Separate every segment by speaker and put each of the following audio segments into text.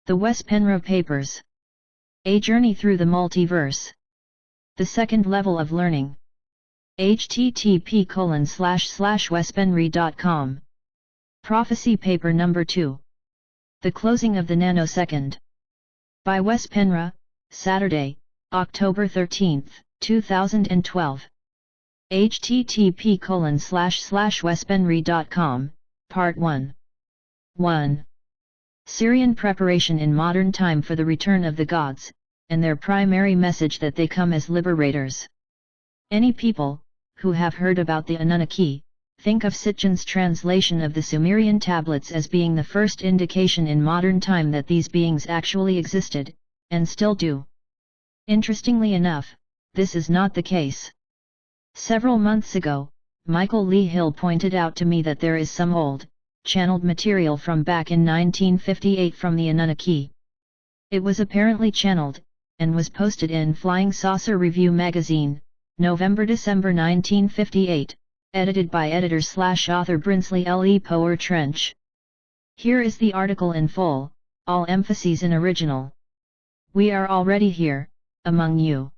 Speaker 1: The Wes Penre Papers. A Journey Through the Multiverse. The Second Level of Learning. http://wespenre.com. Prophecy Paper Number 2. The Closing of the Nano-Second. By Wes Penre, Saturday, October 13, 2012. http://wespenre.com, Part 1. 1. Sirian preparation in modern time for the return of the gods, and their primary message that they come as liberators. Any people, who have heard about the Annunaki, think of Sitchin's translation of the Sumerian tablets as being the first indication in modern time that these beings actually existed, and still do. Interestingly enough, this is not the case. Several months ago, Michael Lee Hill pointed out to me that there is some old, channeled material from back in 1958 from the Annunaki. It was apparently channeled, and was posted in Flying Saucer Review magazine, November-December 1958, edited by editor/author Brinsley L. E. Power Trench. Here is the article in full, all emphases in original. We are already here, among you.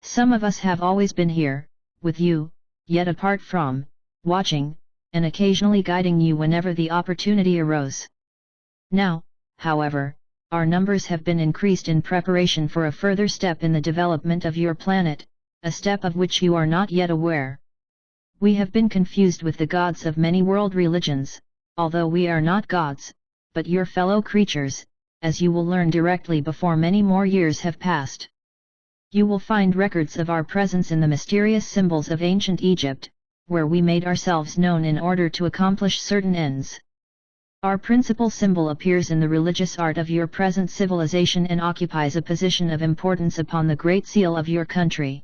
Speaker 1: Some of us have always been here, with you, yet apart from, watching, and occasionally guiding you whenever the opportunity arose. Now, however, our numbers have been increased in preparation for a further step in the development of your planet, a step of which you are not yet aware. We have been confused with the gods of many world religions, although we are not gods, but your fellow creatures, as you will learn directly before many more years have passed. You will find records of our presence in the mysterious symbols of ancient Egypt, where we made ourselves known in order to accomplish certain ends. Our principal symbol appears in the religious art of your present civilization and occupies a position of importance upon the Great Seal of your country.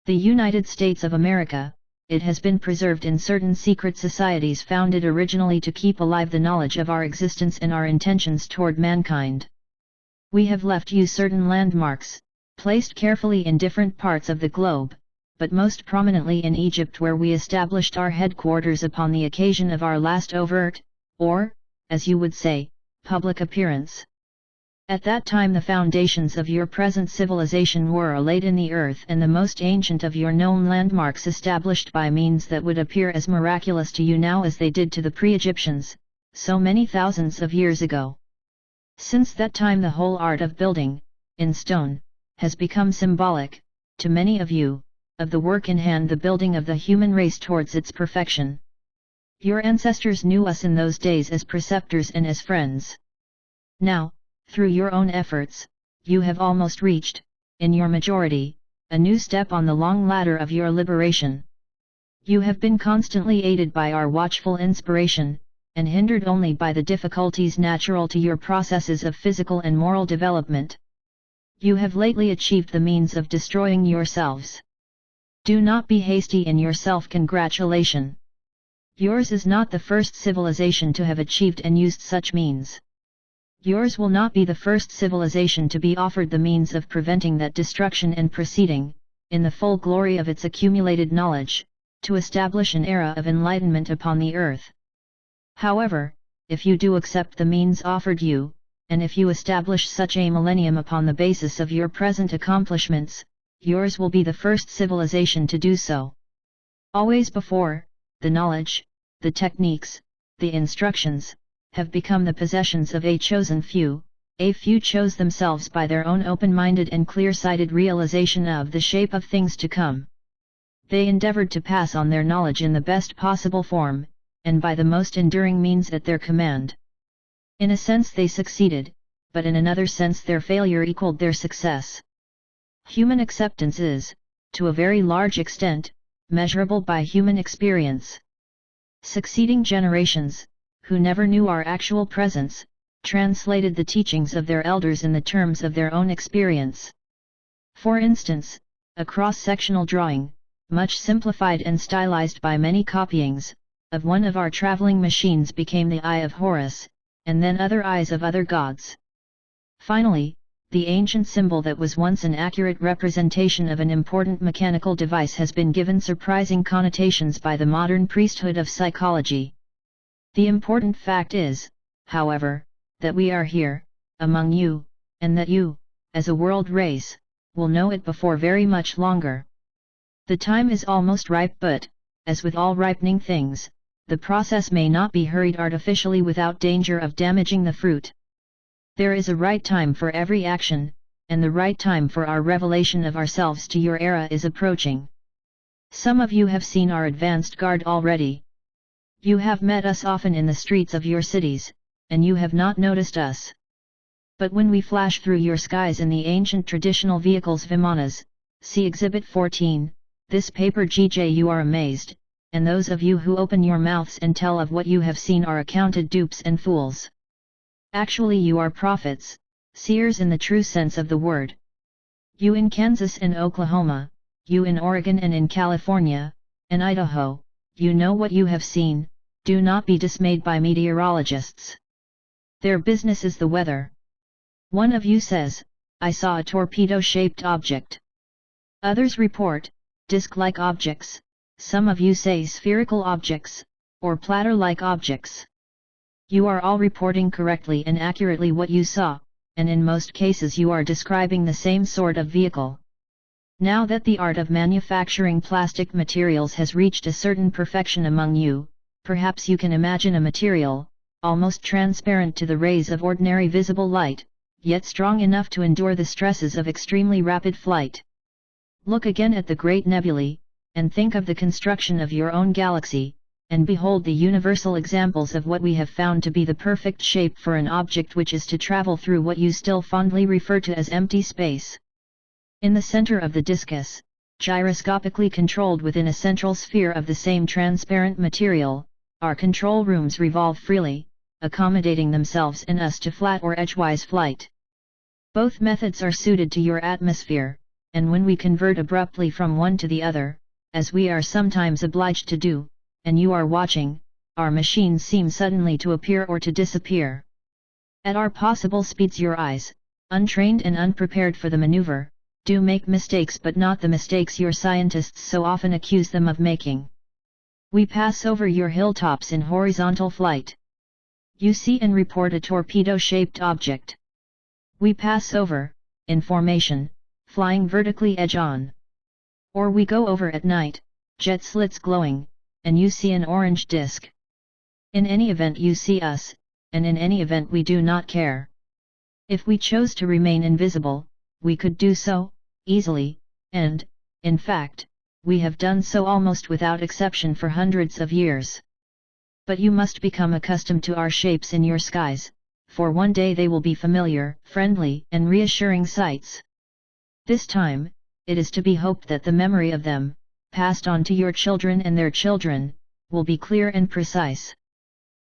Speaker 1: The United States of America. It has been preserved in certain secret societies founded originally to keep alive the knowledge of our existence and our intentions toward mankind. We have left you certain landmarks, placed carefully in different parts of the globe, but most prominently in Egypt, where we established our headquarters upon the occasion of our last overt, or, as you would say, public appearance. At that time the foundations of your present civilization were laid in the earth, and the most ancient of your known landmarks established by means that would appear as miraculous to you now as they did to the pre-Egyptians, so many thousands of years ago. Since that time the whole art of building, in stone, has become symbolic, to many of you, of the work in hand, the building of the human race towards its perfection. Your ancestors knew us in those days as preceptors and as friends. Now, through your own efforts, you have almost reached, in your majority, a new step on the long ladder of your liberation. You have been constantly aided by our watchful inspiration, and hindered only by the difficulties natural to your processes of physical and moral development. You have lately achieved the means of destroying yourselves. Do not be hasty in your self-congratulation. Yours is not the first civilization to have achieved and used such means. Yours will not be the first civilization to be offered the means of preventing that destruction and proceeding, in the full glory of its accumulated knowledge, to establish an era of enlightenment upon the earth. However, if you do accept the means offered you, and if you establish such a millennium upon the basis of your present accomplishments, yours will be the first civilization to do so. Always before, the knowledge, the techniques, the instructions, have become the possessions of a chosen few. A few chose themselves by their own open-minded and clear-sighted realization of the shape of things to come. They endeavored to pass on their knowledge in the best possible form, and by the most enduring means at their command. In a sense they succeeded, but in another sense their failure equaled their success. Human acceptance is, to a very large extent, measurable by human experience. Succeeding generations, who never knew our actual presence, translated the teachings of their elders in the terms of their own experience. For instance, a cross-sectional drawing, much simplified and stylized by many copyings, of one of our traveling machines became the Eye of Horus, and then other eyes of other gods. Finally, the ancient symbol that was once an accurate representation of an important mechanical device has been given surprising connotations by the modern priesthood of psychology. The important fact is, however, that we are here, among you, and that you, as a world race, will know it before very much longer. The time is almost ripe, but, as with all ripening things, the process may not be hurried artificially without danger of damaging the fruit. There is a right time for every action, and the right time for our revelation of ourselves to your era is approaching. Some of you have seen our advanced guard already. You have met us often in the streets of your cities, and you have not noticed us. But when we flash through your skies in the ancient traditional vehicles Vimanas, see Exhibit 14, this paper GJ, you are amazed, and those of you who open your mouths and tell of what you have seen are accounted dupes and fools. Actually you are prophets, seers in the true sense of the word. You in Kansas and Oklahoma, you in Oregon and in California, and Idaho, you know what you have seen. Do not be dismayed by meteorologists. Their business is the weather. One of you says, I saw a torpedo-shaped object. Others report, disc-like objects. Some of you say spherical objects, or platter-like objects. You are all reporting correctly and accurately what you saw, and in most cases you are describing the same sort of vehicle. Now that the art of manufacturing plastic materials has reached a certain perfection among you, perhaps you can imagine a material, almost transparent to the rays of ordinary visible light, yet strong enough to endure the stresses of extremely rapid flight. Look again at the great nebulae, and think of the construction of your own galaxy, and behold the universal examples of what we have found to be the perfect shape for an object which is to travel through what you still fondly refer to as empty space. In the center of the discus, gyroscopically controlled within a central sphere of the same transparent material, our control rooms revolve freely, accommodating themselves and us to flat or edgewise flight. Both methods are suited to your atmosphere, and when we convert abruptly from one to the other, as we are sometimes obliged to do, and you are watching, our machines seem suddenly to appear or to disappear. At our possible speeds your eyes, untrained and unprepared for the maneuver, do make mistakes, but not the mistakes your scientists so often accuse them of making. We pass over your hilltops in horizontal flight. You see and report a torpedo-shaped object. We pass over, in formation, flying vertically edge on. Or we go over at night, jet slits glowing, and you see an orange disk. In any event you see us, and in any event we do not care. If we chose to remain invisible, we could do so, easily, and, in fact, we have done so almost without exception for hundreds of years. But you must become accustomed to our shapes in your skies, for one day they will be familiar, friendly, and reassuring sights. This time, it is to be hoped that the memory of them, passed on to your children and their children, will be clear and precise.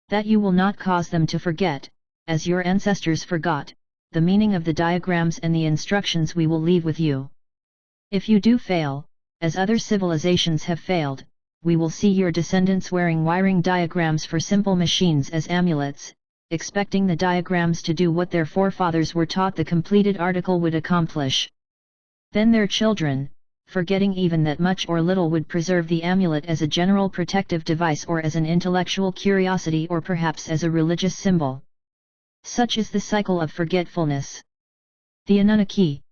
Speaker 1: That you will not cause them to forget, as your ancestors forgot, the meaning of the diagrams and the instructions we will leave with you. If you do fail, as other civilizations have failed, we will see your descendants wearing wiring diagrams for simple machines as amulets, expecting the diagrams to do what their forefathers were taught the completed article would accomplish. Then their children, forgetting even that much or little would preserve the amulet as a general protective device or as an intellectual curiosity or perhaps as a religious symbol. Such is the cycle of forgetfulness. The Annunaki.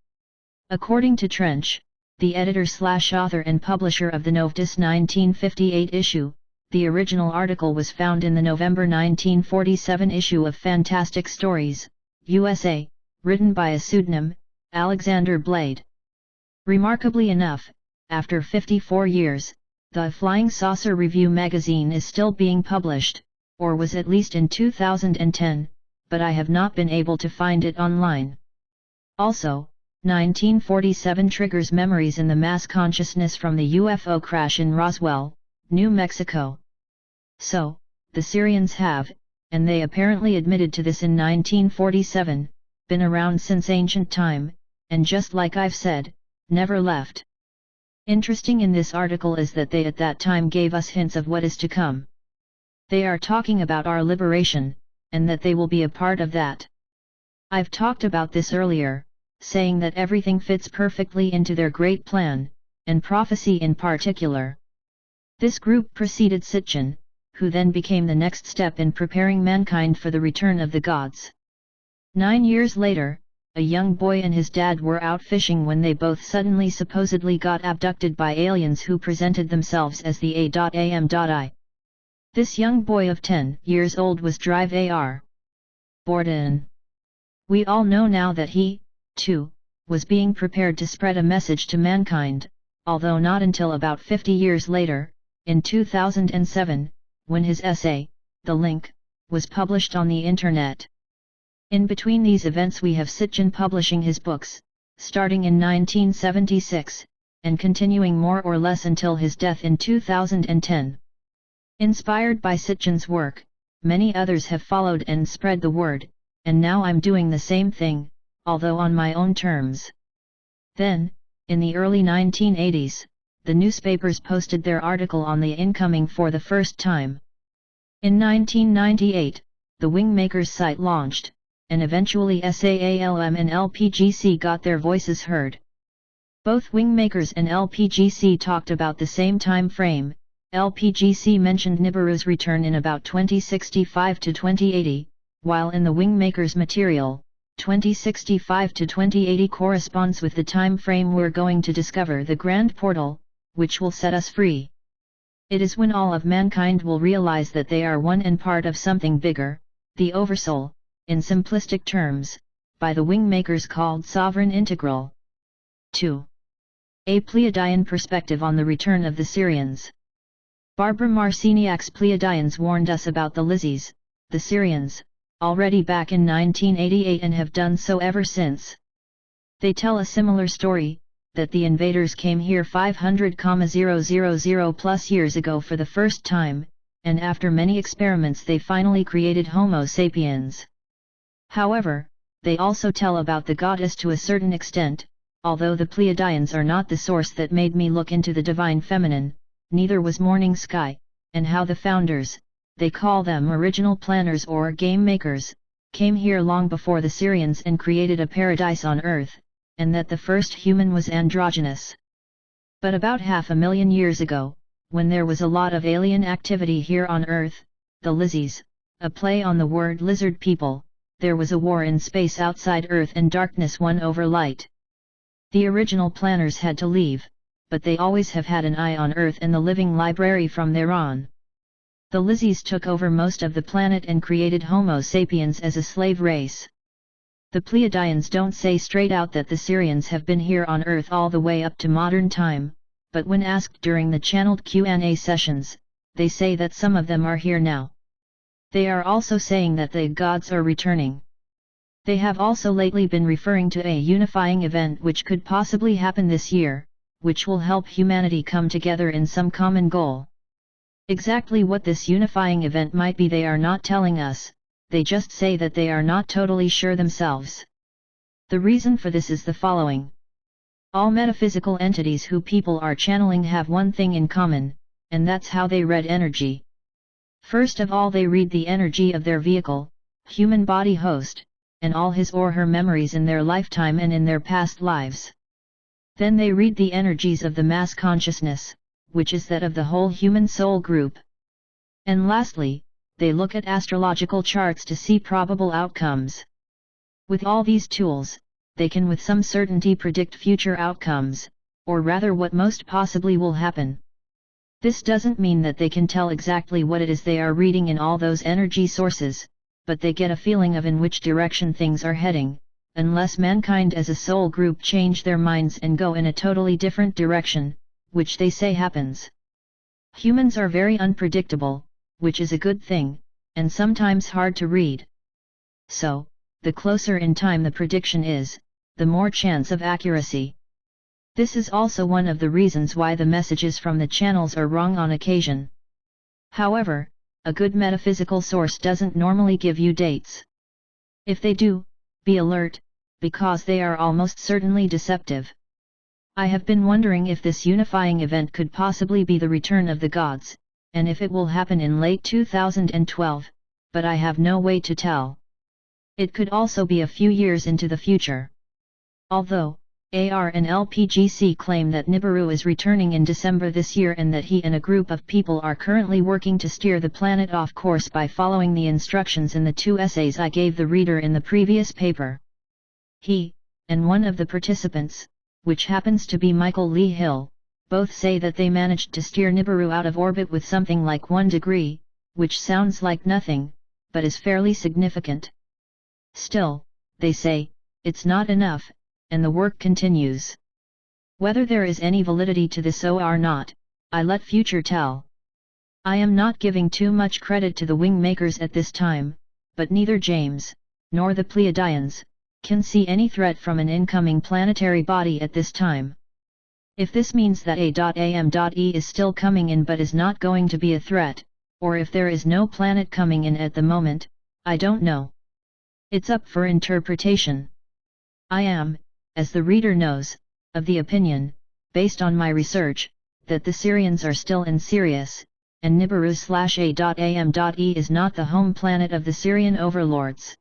Speaker 1: According to Trench, the editor/author and publisher of the Novdis 1958 issue, the original article was found in the November 1947 issue of Fantastic Stories, USA, written by a pseudonym, Alexander Blade. Remarkably enough, after 54 years, the Flying Saucer Review magazine is still being published, or was at least in 2010, but I have not been able to find it online. Also, 1947 triggers memories in the mass consciousness from the UFO crash in Roswell, New Mexico. So, the Sirians have, and they apparently admitted to this in 1947, been around since ancient time, and just like I've said, never left. Interesting in this article is that they at that time gave us hints of what is to come. They are talking about our liberation, and that they will be a part of that. I've talked about this earlier, saying that everything fits perfectly into their great plan, and prophecy in particular. This group preceded Sitchin, who then became the next step in preparing mankind for the return of the gods. 9 years later, a young boy and his dad were out fishing when they both suddenly supposedly got abducted by aliens who presented themselves as the A.am.I. This young boy of 10 years old was Drive A.R. Borden. We all know now that he, too, was being prepared to spread a message to mankind, although not until about 50 years later, in 2007, when his essay, The Link, was published on the internet. In between these events we have Sitchin publishing his books, starting in 1976, and continuing more or less until his death in 2010. Inspired by Sitchin's work, many others have followed and spread the word, and now I'm doing the same thing, although on my own terms. Then, in the early 1980s, the newspapers posted their article on the incoming for the first time. In 1998, the Wingmakers site launched, and eventually SAALM and LPGC got their voices heard. Both Wingmakers and LPGC talked about the same time frame. LPGC mentioned Nibiru's return in about 2065 to 2080, while in the Wingmakers material, 2065 to 2080 corresponds with the time frame we're going to discover the Grand Portal, which will set us free. It is when all of mankind will realize that they are one and part of something bigger, the Oversoul, in simplistic terms, by the Wingmakers called Sovereign Integral. 2. A Pleiadian perspective on the return of the Sirians. Barbara Marciniak's Pleiadians warned us about the Lizzies, the Sirians, already back in 1988 and have done so ever since. They tell a similar story, that the invaders came here 500,000 plus years ago for the first time, and after many experiments they finally created Homo sapiens. However, they also tell about the goddess to a certain extent, although the Pleiadians are not the source that made me look into the divine feminine, neither was Morning Sky, and how the founders, they call them original planners or game makers, came here long before the Sirians and created a paradise on Earth, and that the first human was androgynous. But about 500,000 years ago, when there was a lot of alien activity here on Earth, the Lizzies, a play on the word lizard people, there was a war in space outside Earth and darkness won over light. The original planners had to leave, but they always have had an eye on Earth and the living library from there on. The Lizzies took over most of the planet and created Homo sapiens as a slave race. The Pleiadians don't say straight out that the Sirians have been here on Earth all the way up to modern time, but when asked during the channeled Q&A sessions, they say that some of them are here now. They are also saying that the gods are returning. They have also lately been referring to a unifying event which could possibly happen this year, which will help humanity come together in some common goal. Exactly what this unifying event might be they are not telling us, they just say that they are not totally sure themselves. The reason for this is the following. All metaphysical entities who people are channeling have one thing in common, and that's how they read energy. First of all they read the energy of their vehicle, human body host, and all his or her memories in their lifetime and in their past lives. Then they read the energies of the mass consciousness, which is that of the whole human soul group. And lastly, they look at astrological charts to see probable outcomes. With all these tools, they can with some certainty predict future outcomes, or rather what most possibly will happen. This doesn't mean that they can tell exactly what it is they are reading in all those energy sources, but they get a feeling of in which direction things are heading, unless mankind as a soul group change their minds and go in a totally different direction, which they say happens. Humans are very unpredictable, which is a good thing, and sometimes hard to read. So, the closer in time the prediction is, the more chance of accuracy. This is also one of the reasons why the messages from the channels are wrong on occasion. However, a good metaphysical source doesn't normally give you dates. If they do, be alert, because they are almost certainly deceptive. I have been wondering if this unifying event could possibly be the return of the gods, and if it will happen in late 2012, but I have no way to tell. It could also be a few years into the future. Although, AR and LPGC claim that Nibiru is returning in December this year and that he and a group of people are currently working to steer the planet off course by following the instructions in the 2 essays I gave the reader in the previous paper. He, and one of the participants, which happens to be Michael Lee Hill, both say that they managed to steer Nibiru out of orbit with something like 1 degree, which sounds like nothing, but is fairly significant. Still, they say, it's not enough, and the work continues. Whether there is any validity to this or not, I let future tell. I am not giving too much credit to the wing makers at this time, but neither James, nor the Pleiadians, can see any threat from an incoming planetary body at this time. If this means that A.M.E is still coming in but is not going to be a threat, or if there is no planet coming in at the moment, I don't know. It's up for interpretation. I am, as the reader knows, of the opinion, based on my research, that the Sirians are still in Sirius, and Nibiru/A.M.E is not the home planet of the Sirian overlords.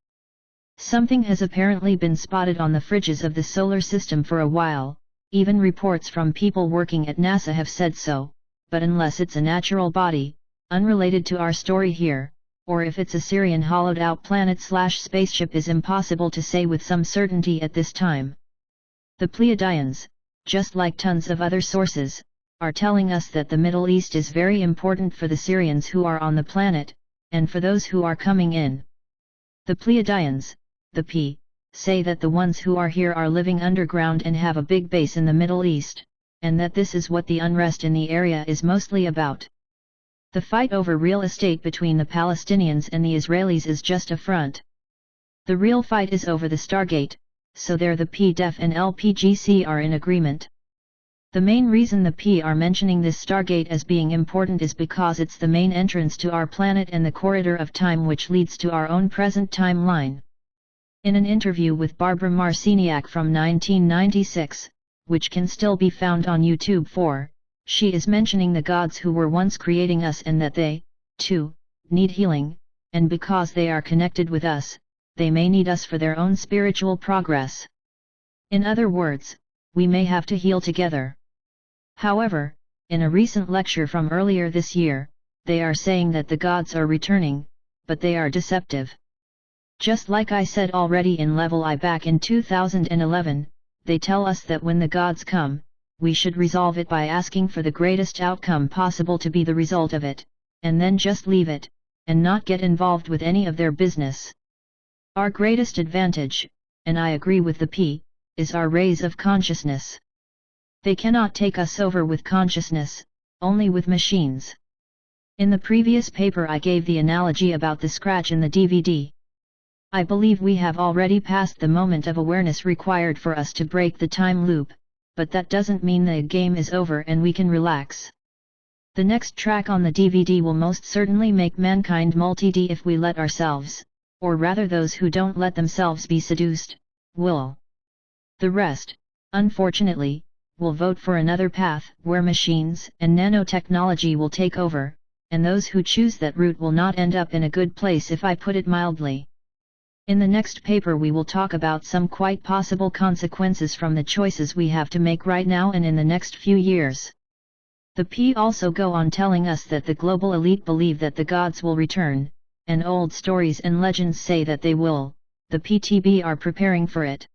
Speaker 1: Something has apparently been spotted on the fridges of the solar system for a while, even reports from people working at NASA have said so, but unless it's a natural body, unrelated to our story here, or if it's a Sirian hollowed-out planet/spaceship is impossible to say with some certainty at this time. The Pleiadians, just like tons of other sources, are telling us that the Middle East is very important for the Sirians who are on the planet, and for those who are coming in. The Pleiadians, the P, say that the ones who are here are living underground and have a big base in the Middle East, and that this is what the unrest in the area is mostly about. The fight over real estate between the Palestinians and the Israelis is just a front. The real fight is over the Stargate, so there the P-Def and LPGC are in agreement. The main reason the P are mentioning this Stargate as being important is because it's the main entrance to our planet and the corridor of time which leads to our own present timeline. In an interview with Barbara Marciniak from 1996, which can still be found on YouTube she is mentioning the gods who were once creating us and that they, too, need healing, and because they are connected with us, they may need us for their own spiritual progress. In other words, we may have to heal together. However, in a recent lecture from earlier this year, they are saying that the gods are returning, but they are deceptive. Just like I said already in Level I back in 2011, they tell us that when the gods come, we should resolve it by asking for the greatest outcome possible to be the result of it, and then just leave it, and not get involved with any of their business. Our greatest advantage, and I agree with the P, is our rays of consciousness. They cannot take us over with consciousness, only with machines. In the previous paper I gave the analogy about the scratch in the DVD. I believe we have already passed the moment of awareness required for us to break the time loop, but that doesn't mean the game is over and we can relax. The next track on the DVD will most certainly make mankind multi-D if we let ourselves, or rather those who don't let themselves be seduced, will. The rest, unfortunately, will vote for another path where machines and nanotechnology will take over, and those who choose that route will not end up in a good place if I put it mildly. In the next paper we will talk about some quite possible consequences from the choices we have to make right now and in the next few years. The P also go on telling us that the global elite believe that the gods will return, and old stories and legends say that they will, the PTB are preparing for it.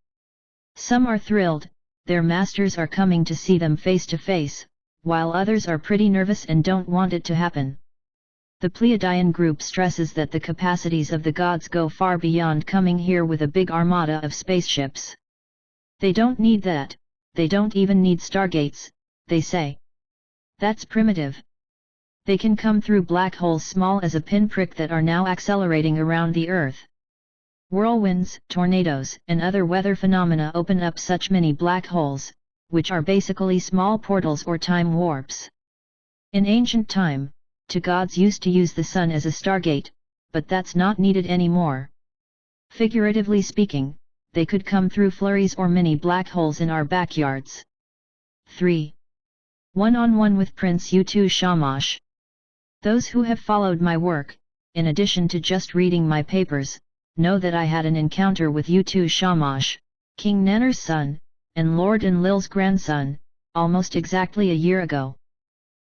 Speaker 1: Some are thrilled, their masters are coming to see them face to face, while others are pretty nervous and don't want it to happen. The Pleiadian group stresses that the capacities of the gods go far beyond coming here with a big armada of spaceships. They don't need that, they don't even need Stargates, they say. That's primitive. They can come through black holes small as a pinprick that are now accelerating around the Earth. Whirlwinds, tornadoes, and other weather phenomena open up such mini black holes, which are basically small portals or time warps. In ancient time, gods used to use the sun as a stargate, but that's not needed anymore. Figuratively speaking, they could come through flurries or mini black holes in our backyards. 3. One-on-one with Prince Utu Shamash. Those who have followed my work, in addition to just reading my papers, know that I had an encounter with Utu Shamash, King Nanar's son, and Lord Enlil's grandson, almost exactly a year ago.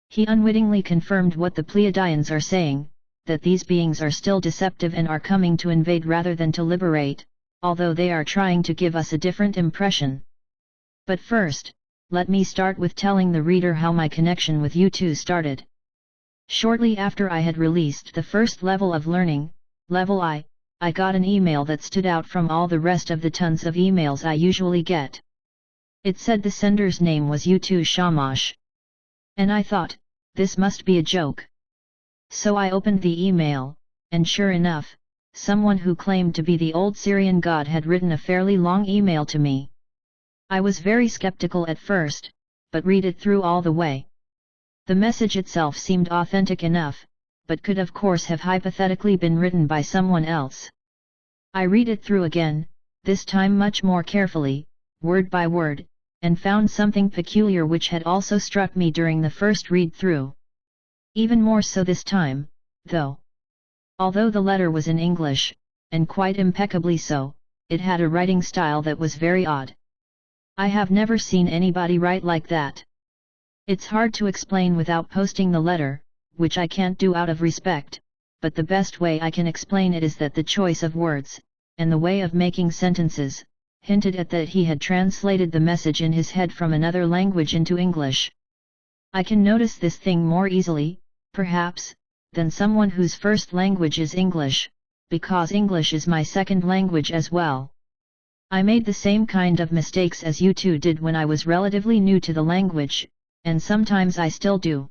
Speaker 1: He unwittingly confirmed what the Pleiadians are saying, that these beings are still deceptive and are coming to invade rather than to liberate, although they are trying to give us a different impression. But first, let me start with telling the reader how my connection with Utu started. Shortly after I had released the first level of learning, level I got an email that stood out from all the rest of the tons of emails I usually get. It said the sender's name was Utu Shamash. And I thought, this must be a joke. So I opened the email, and sure enough, someone who claimed to be the old Sirian god had written a fairly long email to me. I was very skeptical at first, but read it through all the way. The message itself seemed authentic enough, but could of course have hypothetically been written by someone else. I read it through again, this time much more carefully, word by word, and found something peculiar which had also struck me during the first read-through. Even more so this time, though. Although the letter was in English, and quite impeccably so, it had a writing style that was very odd. I have never seen anybody write like that. It's hard to explain without posting the letter, which I can't do out of respect, but the best way I can explain it is that the choice of words, and the way of making sentences, hinted at that he had translated the message in his head from another language into English. I can notice this thing more easily, perhaps, than someone whose first language is English, because English is my second language as well. I made the same kind of mistakes as you two did when I was relatively new to the language, and sometimes I still do.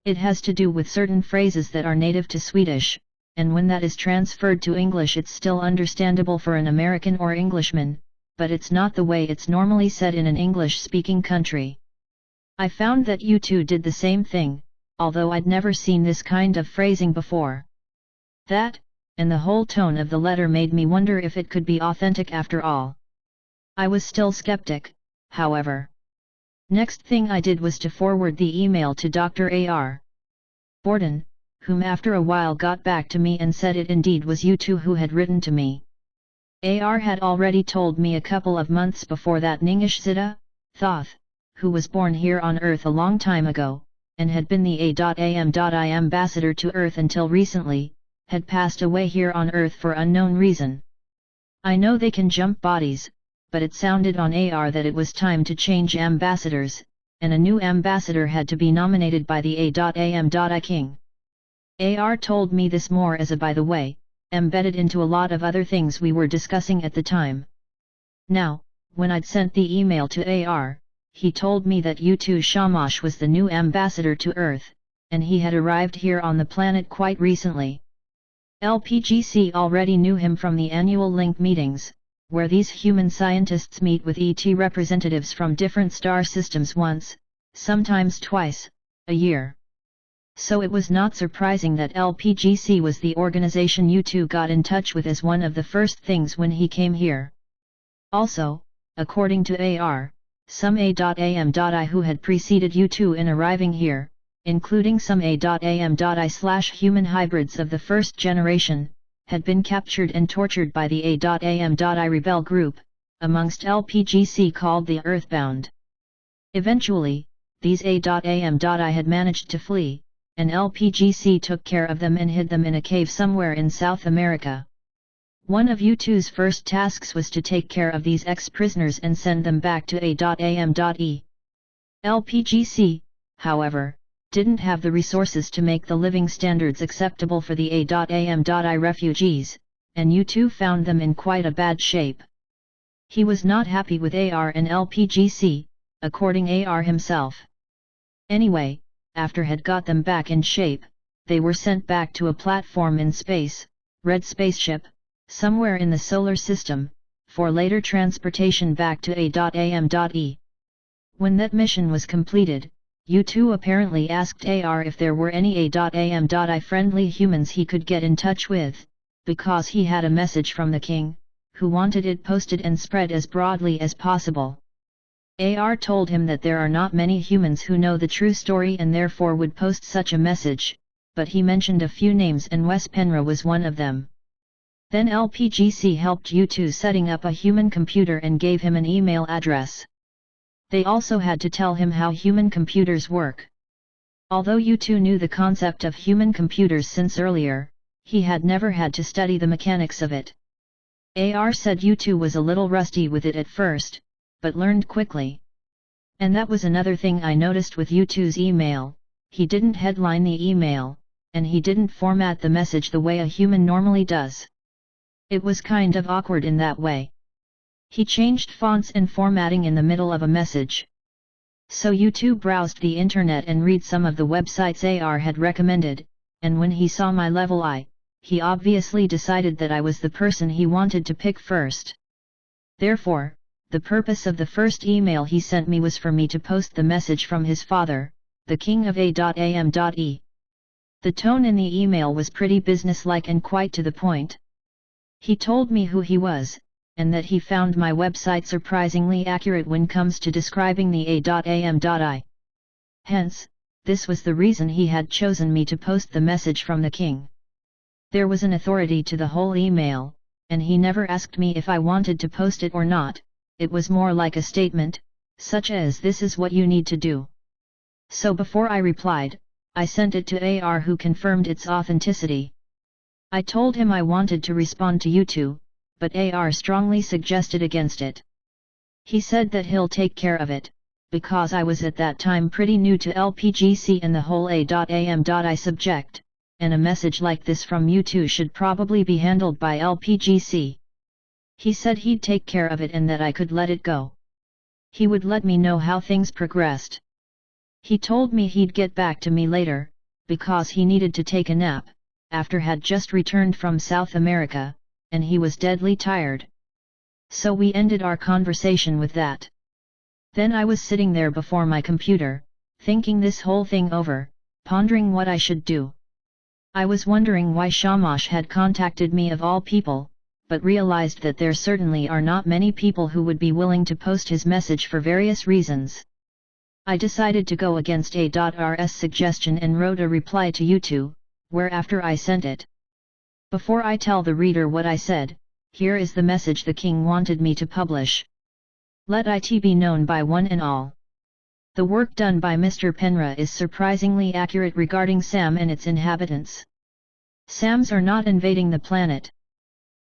Speaker 1: It has to do with certain phrases that are native to Swedish, and when that is transferred to English it's still understandable for an American or Englishman, but it's not the way it's normally said in an English-speaking country. I found that you two did the same thing, although I'd never seen this kind of phrasing before. That, and the whole tone of the letter made me wonder if it could be authentic after all. I was still skeptic, however. Next thing I did was to forward the email to Dr. A.R. Borden, whom after a while got back to me and said it indeed was you two who had written to me. A.R. had already told me a couple of months before that Ningish Zita, Thoth, who was born here on Earth a long time ago, and had been the A.am.I ambassador to Earth until recently, had passed away here on Earth for unknown reason. I know they can jump bodies, but it sounded on AR that it was time to change ambassadors, and a new ambassador had to be nominated by the A.am.I king. AR told me this more as a by the way, embedded into a lot of other things we were discussing at the time. Now, when I'd sent the email to AR, he told me that Utu Shamash was the new ambassador to Earth, and he had arrived here on the planet quite recently. LPGC already knew him from the annual Link meetings, where these human scientists meet with ET representatives from different star systems once, sometimes twice, a year. So it was not surprising that LPGC was the organization Utu got in touch with as one of the first things when he came here. Also, according to AR, some A.am.I who had preceded Utu in arriving here, including some A.am.I/human hybrids of the first generation, had been captured and tortured by the A.am.I rebel group, amongst LPGC called the Earthbound. Eventually, these A.am.I had managed to flee, and LPGC took care of them and hid them in a cave somewhere in South America. One of U2's first tasks was to take care of these ex-prisoners and send them back to A.am.I. LPGC, however, didn't have the resources to make the living standards acceptable for the A.am.I refugees, and U2 found them in quite a bad shape. He was not happy with AR and LPGC, according AR himself. Anyway, after had got them back in shape, they were sent back to a platform in space, Red Spaceship, somewhere in the solar system, for later transportation back to A.am.I. When that mission was completed, U2 apparently asked AR if there were any A.am.I friendly humans he could get in touch with, because he had a message from the king, who wanted it posted and spread as broadly as possible. AR told him that there are not many humans who know the true story and therefore would post such a message, but he mentioned a few names and Penre was one of them. Then LPGC helped U2 setting up a human computer and gave him an email address. They also had to tell him how human computers work. Although Utu knew the concept of human computers since earlier, he had never had to study the mechanics of it. AR said Utu was a little rusty with it at first, but learned quickly. And that was another thing I noticed with Utu's email: he didn't headline the email, and he didn't format the message the way a human normally does. It was kind of awkward in that way. He changed fonts and formatting in the middle of a message. So Utu browsed the internet and read some of the websites AR had recommended, and when he saw my level he obviously decided that I was the person he wanted to pick first. Therefore, the purpose of the first email he sent me was for me to post the message from his father, the king of A.am.e. The tone in the email was pretty businesslike and quite to the point. He told me who he was, and that he found my website surprisingly accurate when comes to describing the A.am.I. Hence, this was the reason he had chosen me to post the message from the king. There was an authority to the whole email, and he never asked me if I wanted to post it or not. It was more like a statement, such as "this is what you need to do." So before I replied, I sent it to AR, who confirmed its authenticity. I told him I wanted to respond to Utu, but AR strongly suggested against it. He said that he'll take care of it, because I was at that time pretty new to LPGC and the whole A.am.I subject, and a message like this from Utu should probably be handled by LPGC. He said he'd take care of it and that I could let it go. He would let me know how things progressed. He told me he'd get back to me later, because he needed to take a nap, after had just returned from South America, and he was deadly tired. So we ended our conversation with that. Then I was sitting there before my computer, thinking this whole thing over, pondering what I should do. I was wondering why Shamash had contacted me of all people, but realized that there certainly are not many people who would be willing to post his message for various reasons. I decided to go against A.R's suggestion and wrote a reply to Utu, whereafter I sent it. Before I tell the reader what I said, here is the message the king wanted me to publish. Let it be known by one and all. The work done by Mr. Penre is surprisingly accurate regarding Sam and its inhabitants. Sams are not invading the planet.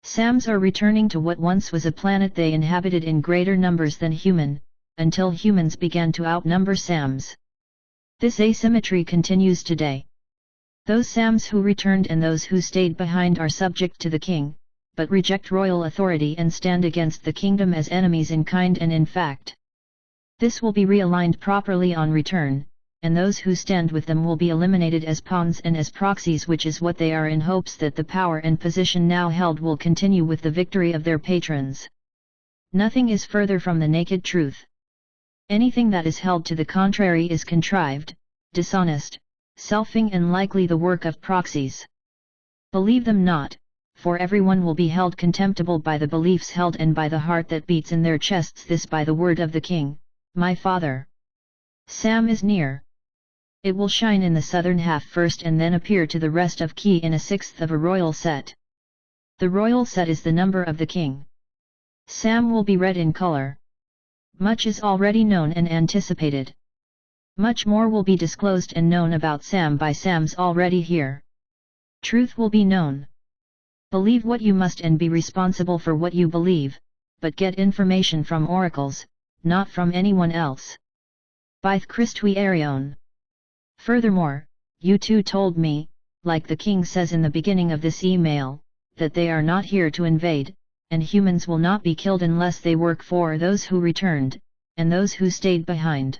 Speaker 1: Sams are returning to what once was a planet they inhabited in greater numbers than human, until humans began to outnumber Sams. This asymmetry continues today. Those Sams who returned and those who stayed behind are subject to the king, but reject royal authority and stand against the kingdom as enemies in kind and in fact. This will be realigned properly on return, and those who stand with them will be eliminated as pawns and as proxies, which is what they are, in hopes that the power and position now held will continue with the victory of their patrons. Nothing is further from the naked truth. Anything that is held to the contrary is contrived, dishonest, selfing and likely the work of proxies. Believe them not, for everyone will be held contemptible by the beliefs held and by the heart that beats in their chests, this by the word of the king, my father. Sam is near. It will shine in the southern half first and then appear to the rest of Ki in a sixth of a royal set. The royal set is the number of the king. Sam will be red in color. Much is already known and anticipated. Much more will be disclosed and known about Sam by Sams already here. Truth will be known. Believe what you must and be responsible for what you believe, but get information from oracles, not from anyone else. Byth Christui Arion. Furthermore, Utu told me, like the king says in the beginning of this email, that they are not here to invade, and humans will not be killed unless they work for those who returned, and those who stayed behind.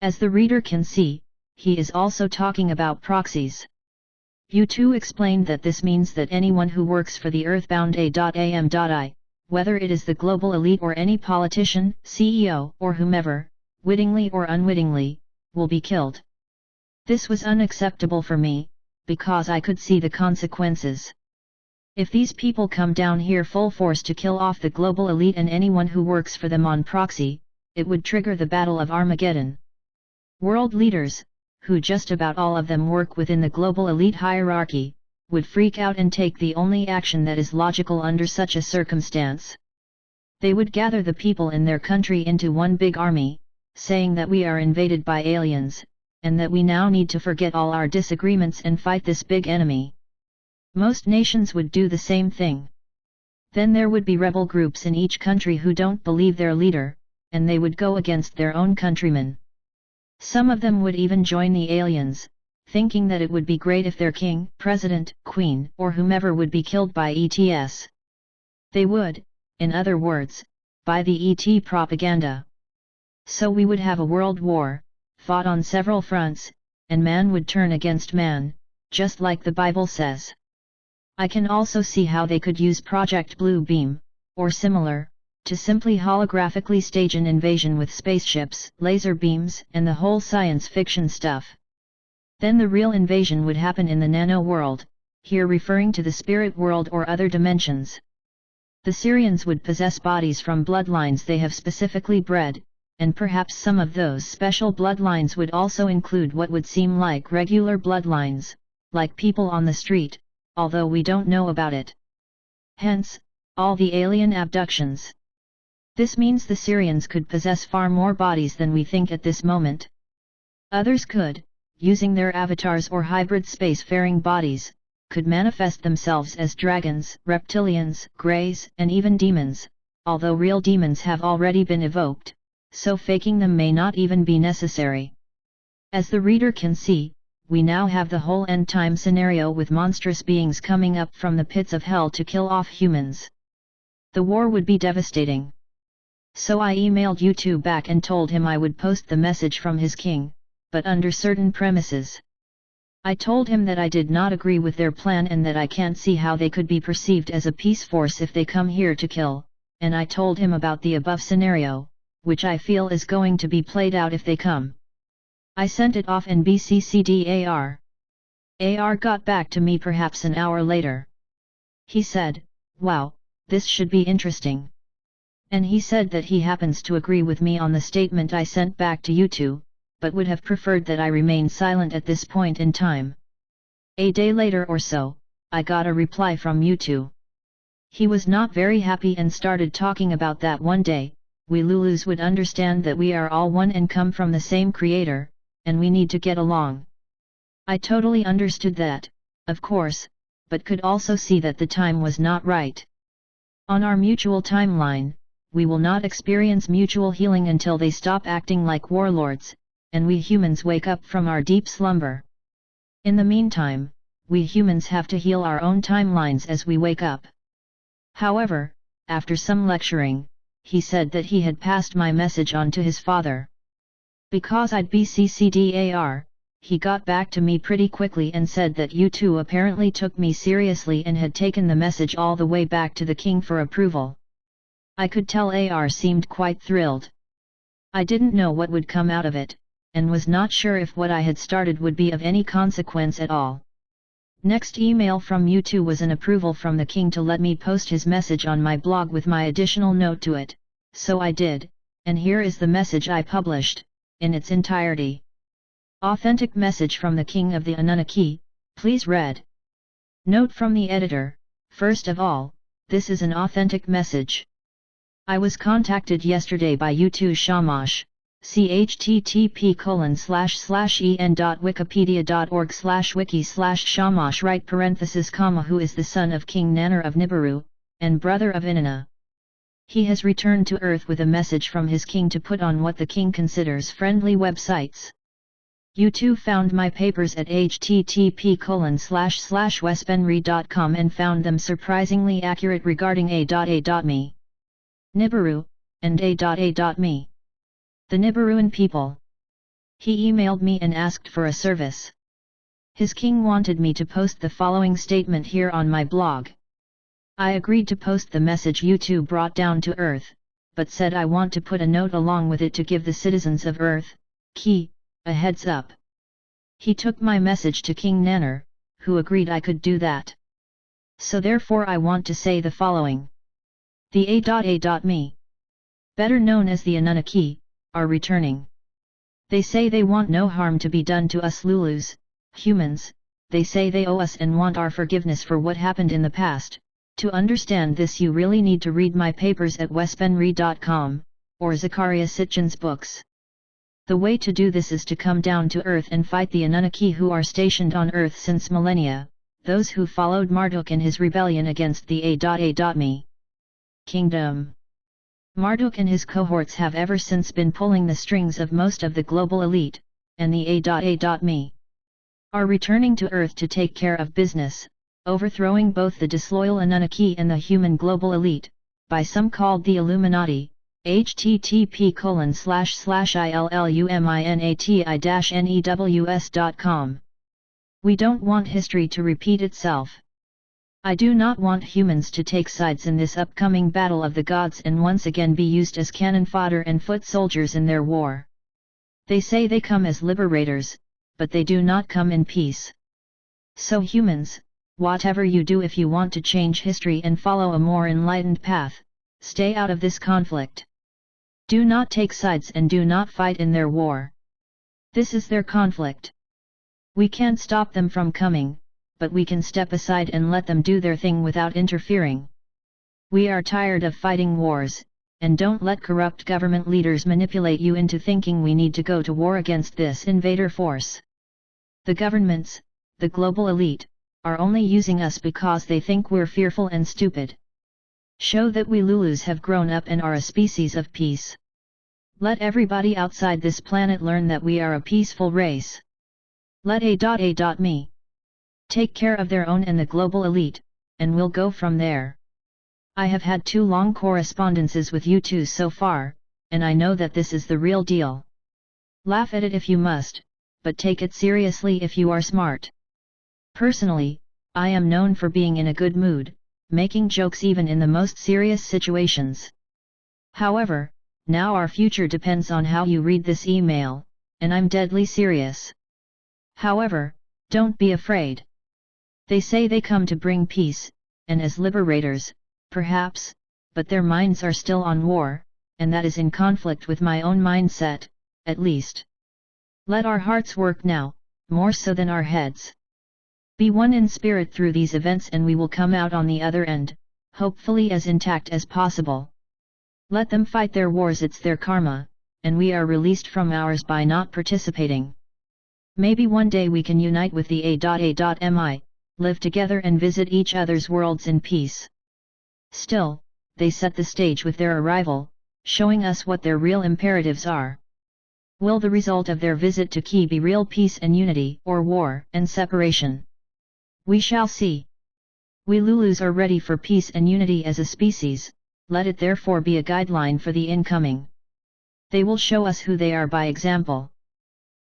Speaker 1: As the reader can see, he is also talking about proxies. Utu explained that this means that anyone who works for the earthbound A.am.I, whether it is the global elite or any politician, CEO or whomever, wittingly or unwittingly, will be killed. This was unacceptable for me, because I could see the consequences. If these people come down here full force to kill off the global elite and anyone who works for them on proxy, it would trigger the Battle of Armageddon. World leaders, who just about all of them work within the global elite hierarchy, would freak out and take the only action that is logical under such a circumstance. They would gather the people in their country into one big army, saying that we are invaded by aliens, and that we now need to forget all our disagreements and fight this big enemy. Most nations would do the same thing. Then there would be rebel groups in each country who don't believe their leader, and they would go against their own countrymen. Some of them would even join the aliens, thinking that it would be great if their king, president, queen, or whomever would be killed by ETs. They would, in other words, buy the ET propaganda. So we would have a world war, fought on several fronts, and man would turn against man, just like the Bible says. I can also see how they could use Project Blue Beam, or similar, to simply holographically stage an invasion with spaceships, laser beams, and the whole science fiction stuff. Then the real invasion would happen in the nano world, here referring to the spirit world or other dimensions. The Sirians would possess bodies from bloodlines they have specifically bred, and perhaps some of those special bloodlines would also include what would seem like regular bloodlines, like people on the street, although we don't know about it. Hence, all the alien abductions. This means the Sirians could possess far more bodies than we think at this moment. Others could, using their avatars or hybrid spacefaring bodies, could manifest themselves as dragons, reptilians, greys, and even demons, although real demons have already been evoked, so faking them may not even be necessary. As the reader can see, we now have the whole end-time scenario with monstrous beings coming up from the pits of hell to kill off humans. The war would be devastating. So I emailed Utu back and told him I would post the message from his king, but under certain premises. I told him that I did not agree with their plan and that I can't see how they could be perceived as a peace force if they come here to kill, and I told him about the above scenario, which I feel is going to be played out if they come. I sent it off and BCC'd AR. AR got back to me perhaps an hour later. He said, "Wow, this should be interesting." And he said that he happens to agree with me on the statement I sent back to Utu, but would have preferred that I remain silent at this point in time. A day later or so, I got a reply from Utu. He was not very happy and started talking about that one day, we Lulus would understand that we are all one and come from the same creator, and we need to get along. I totally understood that, of course, but could also see that the time was not right. On our mutual timeline, we will not experience mutual healing until they stop acting like warlords, and we humans wake up from our deep slumber. In the meantime, we humans have to heal our own timelines as we wake up. However, after some lecturing, he said that he had passed my message on to his father. Because I'd BCC'd AR, he got back to me pretty quickly and said that Utu apparently took me seriously and had taken the message all the way back to the king for approval. I could tell AR seemed quite thrilled. I didn't know what would come out of it, and was not sure if what I had started would be of any consequence at all. Next email from Utu was an approval from the king to let me post his message on my blog with my additional note to it, so I did, and here is the message I published, in its entirety. Authentic message from the king of the Annunaki, please read. Note from the editor, first of all, this is an authentic message. I was contacted yesterday by Utu Shamash, http://en.wikipedia.org/wiki/shamash right parenthesis comma who is the son of King Nanner of Nibiru, and brother of Inanna. He has returned to Earth with a message from his king to put on what the king considers friendly websites. Utu found my papers at http://westpenre.com and found them surprisingly accurate regarding a.a.me. Nibiru, and a.a.me. The Nibiruan people. He emailed me and asked for a service. His king wanted me to post the following statement here on my blog. I agreed to post the message Utu brought down to Earth, but said I want to put a note along with it to give the citizens of Earth, a heads up. He took my message to King Nanner, who agreed I could do that. So therefore I want to say the following. The a.a.me, better known as the Annunaki, are returning. They say they want no harm to be done to us Lulus, humans, they say they owe us and want our forgiveness for what happened in the past. To understand this you really need to read my papers at westpenre.com, or Zachariah Sitchin's books. The way to do this is to come down to Earth and fight the Annunaki who are stationed on Earth since millennia, those who followed Marduk in his rebellion against the A.A.Me kingdom. Marduk and his cohorts have ever since been pulling the strings of most of the global elite, and the A.A.Me are returning to Earth to take care of business, overthrowing both the disloyal Annunaki and the human global elite, by some called the Illuminati, http://illuminati-news.com. We don't want history to repeat itself. I do not want humans to take sides in this upcoming battle of the gods and once again be used as cannon fodder and foot soldiers in their war. They say they come as liberators, but they do not come in peace. So humans, whatever you do if you want to change history and follow a more enlightened path, stay out of this conflict. Do not take sides and do not fight in their war. This is their conflict. We can't stop them from coming, but we can step aside and let them do their thing without interfering. We are tired of fighting wars, and don't let corrupt government leaders manipulate you into thinking we need to go to war against this invader force. The governments, the global elite, are only using us because they think we're fearful and stupid. Show that we Lulus have grown up and are a species of peace. Let everybody outside this planet learn that we are a peaceful race. Let A.A.Me take care of their own and the global elite, and we'll go from there. I have had 2 long correspondences with you two so far, and I know that this is the real deal. Laugh at it if you must, but take it seriously if you are smart. Personally, I am known for being in a good mood, making jokes even in the most serious situations. However, now our future depends on how you read this email, and I'm deadly serious. However, don't be afraid. They say they come to bring peace, and as liberators, perhaps, but their minds are still on war, and that is in conflict with my own mindset, at least. Let our hearts work now, more so than our heads. Be one in spirit through these events and we will come out on the other end, hopefully as intact as possible. Let them fight their wars, it's their karma, and we are released from ours by not participating. Maybe one day we can unite with the A.A.Mi, live together and visit each other's worlds in peace. Still, they set the stage with their arrival, showing us what their real imperatives are. Will the result of their visit to Key be real peace and unity, or war and separation? We shall see. We Lulus are ready for peace and unity as a species, let it therefore be a guideline for the incoming. They will show us who they are by example.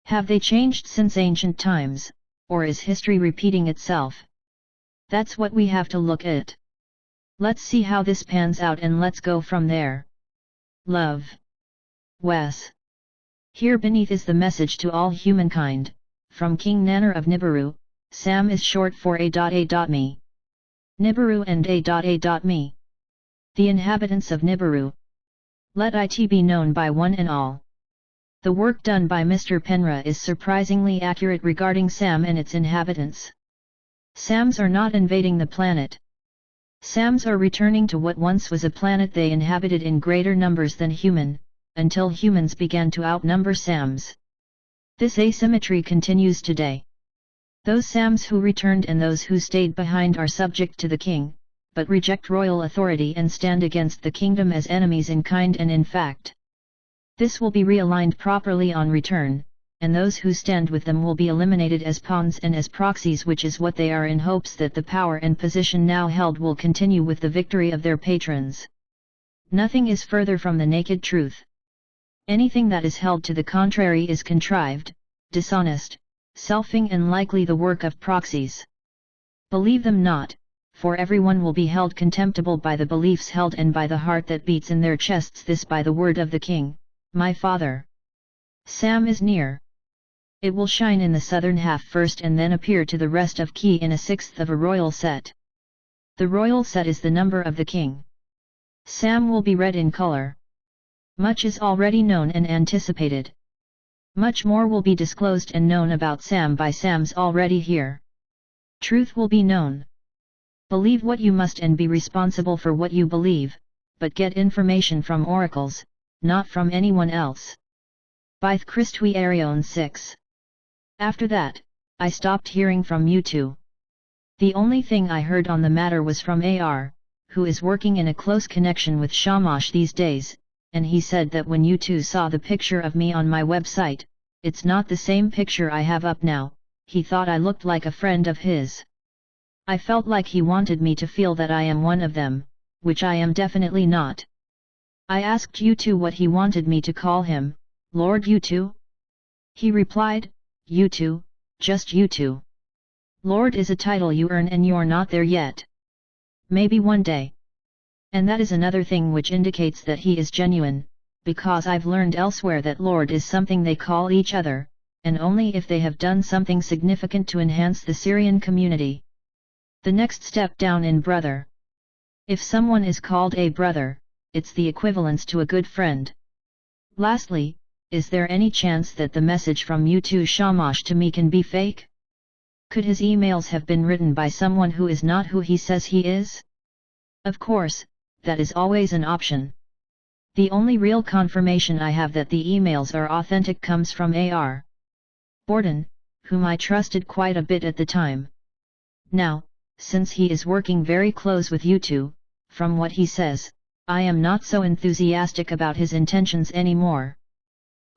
Speaker 1: Have they changed since ancient times, or is history repeating itself? That's what we have to look at. Let's see how this pans out and let's go from there. Love. Wes. Here beneath is the message to all humankind, from King Nanner of Nibiru. Sam is short for A.A.Me. Nibiru and A.A.Me. The inhabitants of Nibiru. Let it be known by one and all. The work done by Mr. Penre is surprisingly accurate regarding Sam and its inhabitants. Sams are not invading the planet. Sams are returning to what once was a planet they inhabited in greater numbers than human, until humans began to outnumber Sams. This asymmetry continues today. Those Sams who returned and those who stayed behind are subject to the king, but reject royal authority and stand against the kingdom as enemies in kind and in fact. This will be realigned properly on return, and those who stand with them will be eliminated as pawns and as proxies, which is what they are, in hopes that the power and position now held will continue with the victory of their patrons. Nothing is further from the naked truth. Anything that is held to the contrary is contrived, dishonest, selfing and likely the work of proxies. Believe them not, for everyone will be held contemptible by the beliefs held and by the heart that beats in their chests, this by the word of the king, my father. Sam is near. It will shine in the southern half first and then appear to the rest of Key in a sixth of a royal set. The royal set is the number of the king. Sam will be red in color. Much is already known and anticipated. Much more will be disclosed and known about Sam by Sams already here. Truth will be known. Believe what you must and be responsible for what you believe, but get information from oracles, not from anyone else. Byth Christui Arion 6. After that, I stopped hearing from Utu. The only thing I heard on the matter was from AR, who is working in a close connection with Shamash these days, and he said that when Utu saw the picture of me on my website, it's not the same picture I have up now, he thought I looked like a friend of his. I felt like he wanted me to feel that I am one of them, which I am definitely not. I asked Utu what he wanted me to call him, Lord Utu? He replied, Utu, just Utu. Lord is a title you earn and you're not there yet. Maybe one day. And that is another thing which indicates that he is genuine, because I've learned elsewhere that Lord is something they call each other, and only if they have done something significant to enhance the Sirian community. The next step down in brother. If someone is called a brother, it's the equivalence to a good friend. Lastly, is there any chance that the message from Utu Shamash to me can be fake? Could his emails have been written by someone who is not who he says he is? Of course, that is always an option. The only real confirmation I have that the emails are authentic comes from AR. Borden, whom I trusted quite a bit at the time. Now, since he is working very close with Utu, from what he says, I am not so enthusiastic about his intentions anymore.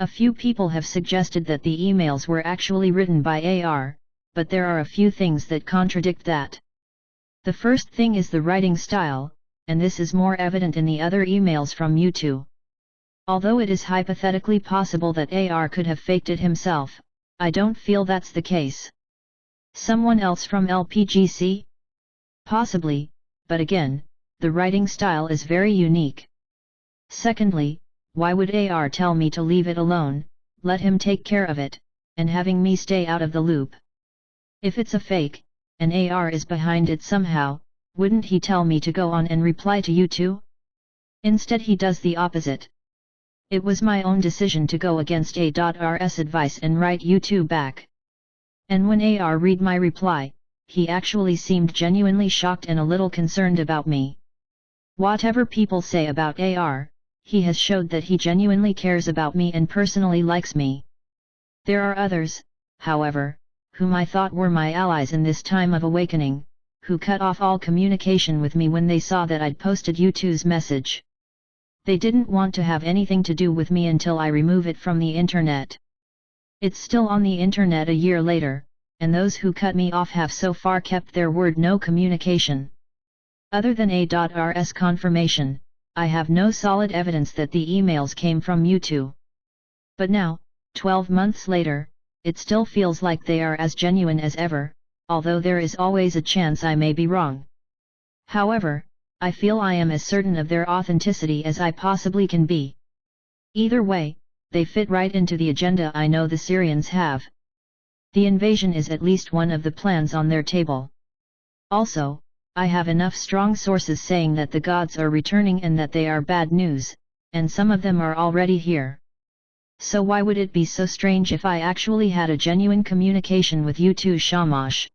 Speaker 1: A few people have suggested that the emails were actually written by AR, but there are a few things that contradict that. The first thing is the writing style, and this is more evident in the other emails from Utu. Although it is hypothetically possible that AR could have faked it himself, I don't feel that's the case. Someone else from LPGC? Possibly, but again, the writing style is very unique. Secondly, why would AR tell me to leave it alone, let him take care of it, and having me stay out of the loop? If it's a fake, and AR is behind it somehow, wouldn't he tell me to go on and reply to Utu? Instead he does the opposite. It was my own decision to go against A.R's advice and write Utu back. And when AR read my reply, he actually seemed genuinely shocked and a little concerned about me. Whatever people say about AR, he has showed that he genuinely cares about me and personally likes me. There are others, however, whom I thought were my allies in this time of awakening, who cut off all communication with me when they saw that I'd posted Utu's message. They didn't want to have anything to do with me until I remove it from the internet. It's still on the internet a year later, and those who cut me off have so far kept their word, no communication. Other than A.R's confirmation, I have no solid evidence that the emails came from Utu. But now, 12 months later, it still feels like they are as genuine as ever, although there is always a chance I may be wrong. However, I feel I am as certain of their authenticity as I possibly can be. Either way, they fit right into the agenda I know the Sirians have. The invasion is at least one of the plans on their table. Also, I have enough strong sources saying that the gods are returning and that they are bad news, and some of them are already here. So why would it be so strange if I actually had a genuine communication with Utu Shamash?